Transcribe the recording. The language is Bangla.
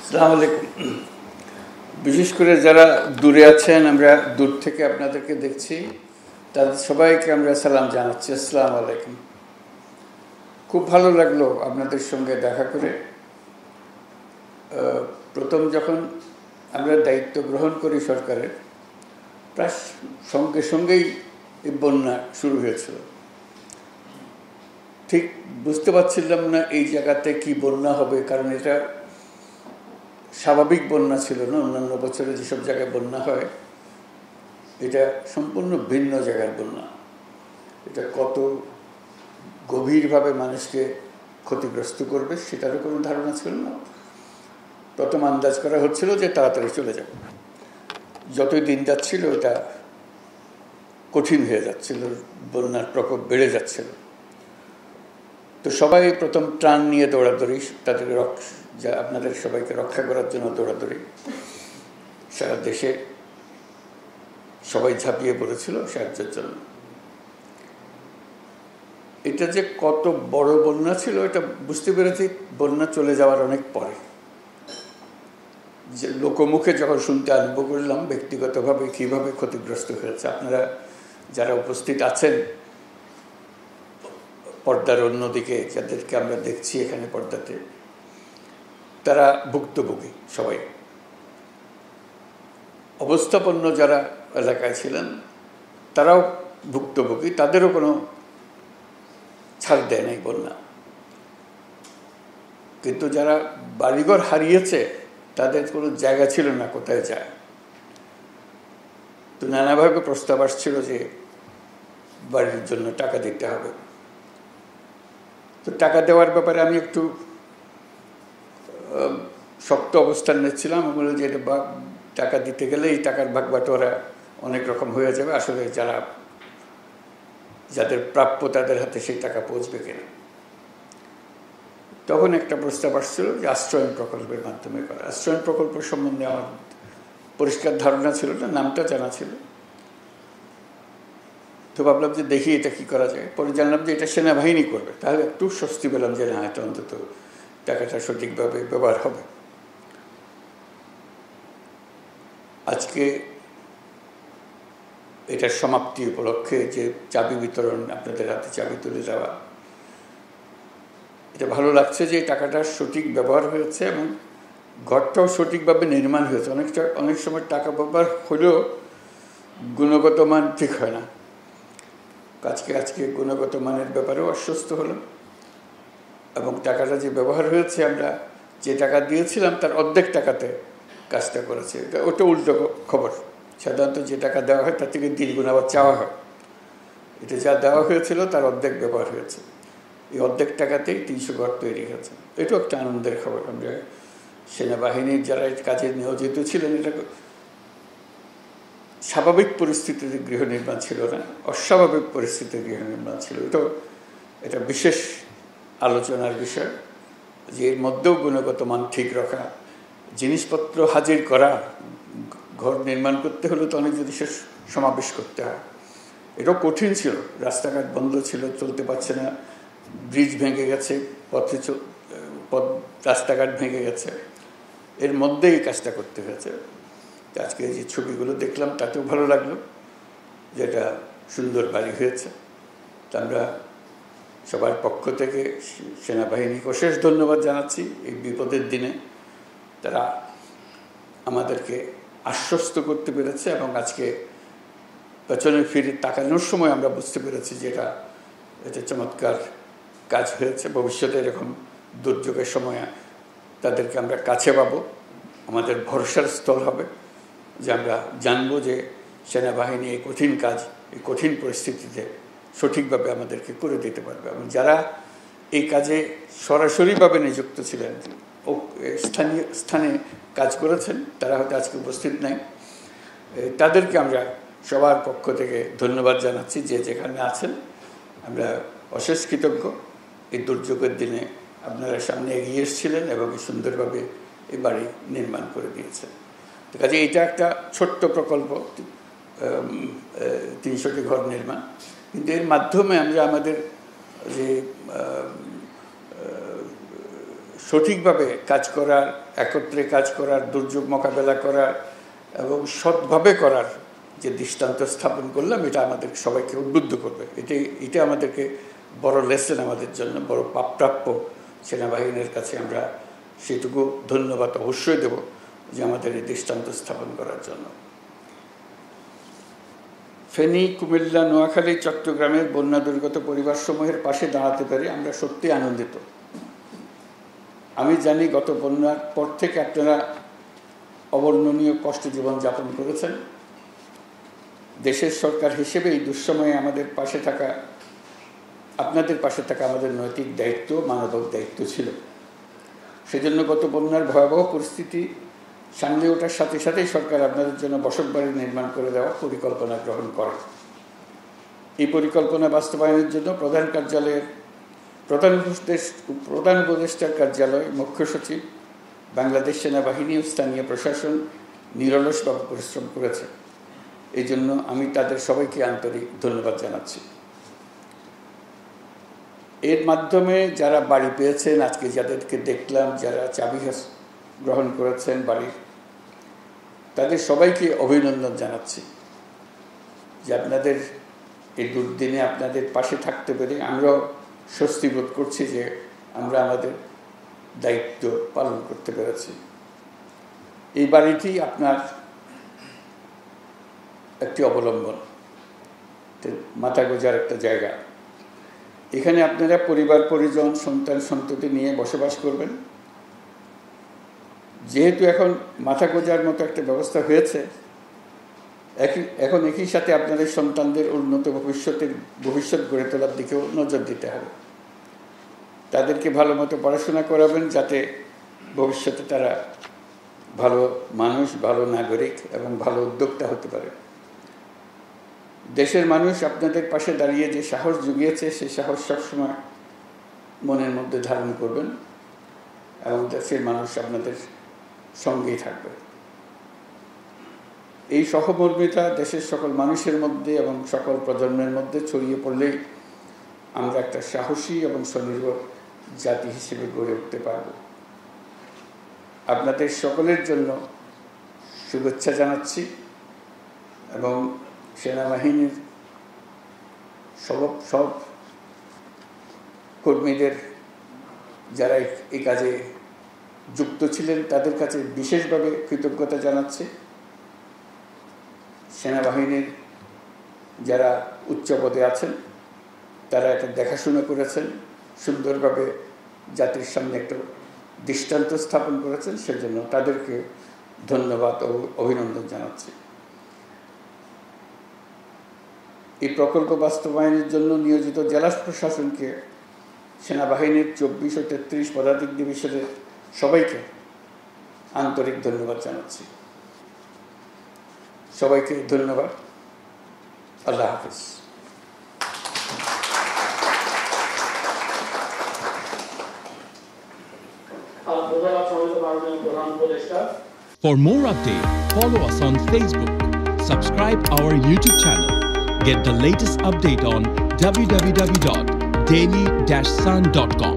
আসসালামু আলাইকুম। বিশেষ করে যারা দূরে আছেন, আমরা দূর থেকে আপনাদেরকে দেখছি, তাদের সবাইকে আমরা সালাম জানাচ্ছি। আসসালামু আলাইকুম। খুব ভালো লাগলো আপনাদের সঙ্গে দেখা করে। প্রথম যখন আমরা দায়িত্ব গ্রহণ করি সরকারের, প্রায় সঙ্গে সঙ্গেই এই বন্যা শুরু হয়েছিল। ঠিক বুঝতে পারছিলাম না এই জায়গাতে কি বন্যা হবে, কারণ এটা স্বাভাবিক বন্যা ছিল না। অন্যান্য বছরে যেসব জায়গায় বন্যা হয়, এটা সম্পূর্ণ ভিন্ন জায়গার বন্যা। এটা কত গভীরভাবে মানুষকে ক্ষতিগ্রস্ত করবে সেটারও কোনো ধারণা ছিল না। প্রথম আন্দাজ করা হচ্ছিল যে তাড়াতাড়ি চলে যাবে। যতই দিন যাচ্ছিল এটা কঠিন হয়ে যাচ্ছিল, বন্যার প্রকোপ বেড়ে যাচ্ছিল। তো সবাই প্রথম ত্রাণ নিয়ে দৌড়াদৌড়ি, তাদের যা আপনাদের সবাইকে রক্ষা করার জন্য দৌড়াদৌড়ি। সারা দেশে সবাই ঝাঁপিয়ে পড়েছিল সাহায্যের জন্য। এটা যে কত বড় বন্যা ছিল এটা বুঝতে পেরেছি বন্যা চলে যাওয়ার অনেক পরে। যে লোকমুখে যখন শুনতে আরম্ভ করলাম ব্যক্তিগতভাবে কীভাবে ক্ষতিগ্রস্ত হয়েছে, আপনারা যারা উপস্থিত আছেন পর্দার অন্যদিকে, যাদেরকে আমরা দেখছি এখানে পর্দাতে, তারা ভুক্তভোগী। সবাই অবস্থাপন্ন যারা এলাকায় ছিলেন তারাও ভুক্তভোগী, তাদেরও কোনো ছাড় দেয় নাই বন্যা। কিন্তু যারা বাড়িঘর হারিয়েছে তাদের কোনো জায়গা ছিল না কোথায় যায়। তো নানাভাবে প্রস্তাব আসছিল যে বাড়ির জন্য টাকা দিতে হবে। তো টাকা দেওয়ার ব্যাপারে আমি একটু শক্ত অবস্থান নিচ্ছিলাম। আমি বললাম যে এটা টাকা দিতে গেলে এই টাকার ভাগ বাটোয়ারা অনেক রকম হয়ে যাবে, আসলে যাদের প্রাপ্য তাদের হাতে সেই টাকা পৌঁছবে কিনা। তখন একটা প্রস্তাব আসছিল যে আশ্রয়ণ প্রকল্পের মাধ্যমে করা। আশ্রয়ণ প্রকল্প সম্বন্ধে আমার পরিষ্কার ধারণা ছিল না, নামটা জানা ছিল। তো ভাবলাম যে দেখি এটা কি করা যায়। পরে জানলাম যে এটা সেনাবাহিনী করবে, তাহলে একটু স্বস্তি পেলাম যে না, এটা অন্তত টাকাটা সঠিকভাবে ব্যবহার হবে। আজকে এটার সমাপ্তি উপলক্ষে যে চাবি বিতরণ, আপনাদের হাতে চাবি তুলে দেওয়া, এটা ভালো লাগছে যে টাকাটা সঠিক ব্যবহার হয়েছে এবং ঘরটাও সঠিকভাবে নির্মাণ হয়েছে। অনেক সময় টাকা ব্যবহার হলেও গুণগত মান ঠিক হয় না। আজকে গুণগত মানের ব্যাপারেও আশ্বস্ত হলাম এবং টাকাটা যে ব্যবহার হয়েছে, আমরা যে টাকা দিয়েছিলাম তার অর্ধেক টাকাতে কাজটা করেছে। ওটা উল্টো খবর। সাধারণত যে টাকা দেওয়া হয় তার থেকে দ্বিগুণ আবার চাওয়া হয়। এটা যা দেওয়া হয়েছিল তার অর্ধেক ব্যবহার হয়েছে। এই অর্ধেক টাকাতেই 300 ঘর তৈরি হয়েছে। এটাও একটা আনন্দের খবর। আমরা সেনাবাহিনীর যারা কাজে নিয়োজিত ছিলেন, এটা স্বাভাবিক পরিস্থিতিতে গৃহ নির্মাণ ছিল না, অস্বাভাবিক পরিস্থিতিতে গৃহ নির্মাণ ছিল। এটা বিশেষ আলোচনার বিষয় যে এর মধ্যেও গুণগত মান ঠিক রাখা, জিনিসপত্র হাজির করা। ঘর নির্মাণ করতে হলে তো অনেক জিনিসের সমাবেশ করতে হয়। এটাও কঠিন ছিল। রাস্তাঘাট বন্ধ ছিল, চলতে পারছে না, ব্রিজ ভেঙে গেছে, রাস্তাঘাট ভেঙে গেছে, এর মধ্যেই কাজটা করতে হয়েছে। আজকে যে ছবিগুলো দেখলাম তাতেও ভালো লাগলো, যেটা সুন্দর বাড়ি হয়েছে। তা আমরা সবার পক্ষ থেকে সেনাবাহিনীকে অশেষ ধন্যবাদ জানাচ্ছি। এই বিপদের দিনে তারা আমাদেরকে আশ্বস্ত করতে পেরেছে এবং আজকে পেছনে ফিরে তাকানোর সময় আমরা বুঝতে পেরেছি যে এটা চমৎকার কাজ হয়েছে। ভবিষ্যতে এরকম দুর্যোগের সময় তাদেরকে আমরা কাছে পাবো, আমাদের ভরসার স্থল হবে, যে আমরা জানবো যে সেনাবাহিনী এই কঠিন কাজ, এই কঠিন পরিস্থিতিতে সঠিকভাবে আমাদেরকে করে দিতে পারবে। এবং যারা এই কাজে সরাসরিভাবে নিযুক্ত ছিলেন, স্থানে কাজ করেছেন, তারা হয়তো আজকে উপস্থিত নাই, তাদেরকে আমরা সবার পক্ষ থেকে ধন্যবাদ জানাচ্ছি। যে যেখানে আছেন আমরা অশেষ কৃতজ্ঞ। এই দুর্যোগের দিনে আপনারা সামনে এগিয়ে এসেছিলেন এবং সুন্দরভাবে এই বাড়ি নির্মাণ করে দিয়েছেন। তো কাজে এটা একটা ছোট্ট প্রকল্প, 300টি ঘর নির্মাণ, কিন্তু এর মাধ্যমে আমরা আমাদের যে সঠিকভাবে কাজ করার একত্রে কাজ করার, দুর্যোগ মোকাবেলা করার এবং সৎভাবে করার যে দৃষ্টান্ত স্থাপন করলাম, এটা আমাদের সবাইকে উদ্বুদ্ধ করবে। এটা আমাদেরকে বড় লেসেন, আমাদের জন্য বড় প্রাপ্য। সেনাবাহিনীর কাছে আমরা সেটুকু ধন্যবাদ অবশ্যই দেব যে আমাদের এই দৃষ্টান্ত স্থাপন করার জন্য। ফেনী, কুমিল্লা, নোয়াখালী, চট্টগ্রামের বন্যা দুর্গত পরিবারসমূহের পাশে দাঁড়াতে পেরে আমরা সত্যি আনন্দিত। আমি জানি গত বন্যার পর থেকে আপনারা অবর্ণনীয় কষ্টে জীবনযাপন করেছেন। দেশের সরকার হিসেবে এই দুঃসময়ে আমাদের পাশে থাকা, আপনাদের পাশে থাকা আমাদের নৈতিক দায়িত্ব, মানবিক দায়িত্ব ছিল। সেজন্য গত বন্যার ভয়াবহ পরিস্থিতি সামলে ওঠার সাথে সাথেই সরকার আপনাদের জন্য বসতবাড়ি নির্মাণ করে দেওয়ার পরিকল্পনা গ্রহণ করে। এই পরিকল্পনা বাস্তবায়নের জন্য প্রধান উপদেষ্টার কার্যালয়, মুখ্য সচিব, বাংলাদেশ সেনাবাহিনী ও স্থানীয় প্রশাসন নিরলসভাবে পরিশ্রম করেছে। এই জন্য আমি তাদের সবাইকে আন্তরিক ধন্যবাদ জানাচ্ছি। এর মাধ্যমে যারা বাড়ি পেয়েছেন, আজকে যাদেরকে দেখলাম, যারা চাবি গ্রহণ করেছেন বাড়ির, তাদের সবাইকে অভিনন্দন জানাচ্ছি যে আপনাদের এই দুর্দিনে আপনাদের পাশে থাকতে পেরে আমরাও স্বস্তি বোধ করছি যে আমরা আমাদের দায়িত্ব পালন করতে পেরেছি। এই বাড়িটি আপনার একটি অবলম্বন, মাথা গোঁজার একটা জায়গা। এখানে আপনারা পরিবার পরিজন, সন্তান সন্ততি নিয়ে বসবাস করবেন। যেহেতু এখন মাথা গোঁজার মতো একটা ব্যবস্থা হয়েছে, এখন একই সাথে আপনাদের সন্তানদের উন্নত ভবিষ্যৎ গড়ে তোলার দিকেও নজর দিতে হবে। তাদেরকে ভালো মতো পড়াশোনা করাবেন যাতে ভবিষ্যতে তারা ভালো মানুষ, ভালো নাগরিক এবং ভালো উদ্যোক্তা হতে পারে। দেশের মানুষ আপনাদের পাশে দাঁড়িয়ে যে সাহস জুগিয়েছে, সেই সাহস সবসময় মনের মধ্যে ধারণ করবেন এবং দেশের মানুষ আপনাদের সঙ্গেই থাকবে। এই সহমর্মিতা দেশের সকল মানুষের মধ্যে এবং সকল প্রজন্মের মধ্যে ছড়িয়ে পড়লেই আমরা একটা সাহসী এবং স্বনির্ভর জাতি হিসেবে গড়ে উঠতে পারব। আপনাদের সকলের জন্য শুভেচ্ছা জানাচ্ছি এবং সেনাবাহিনীর সব কর্মীদের যারা এই কাজে যুক্ত ছিলেন তাদের কাছে বিশেষভাবে কৃতজ্ঞতা জানাচ্ছি। সেনাবাহিনীর যারা উচ্চ পদে আছেন তারা এটা দেখাশোনা করেছেন, সুন্দরভাবে জাতির সামনে একটা দৃষ্টান্ত স্থাপন করেছেন, সেজন্য তাদেরকে ধন্যবাদ ও অভিনন্দন জানাচ্ছি। এই প্রকল্প বাস্তবায়নের জন্য নিয়োজিত জেলা প্রশাসনকে, সেনাবাহিনীর 24 ও 33 পদাতিক ডিভিশনের সবাইকে আন্তরিক ধন্যবাদ জানাচ্ছি। সবাইকে ধন্যবাদ। আল্লাহ হাফেজ। For more updates, follow us on Facebook, subscribe our YouTube channel, get the latest update on www.daily-sun.com.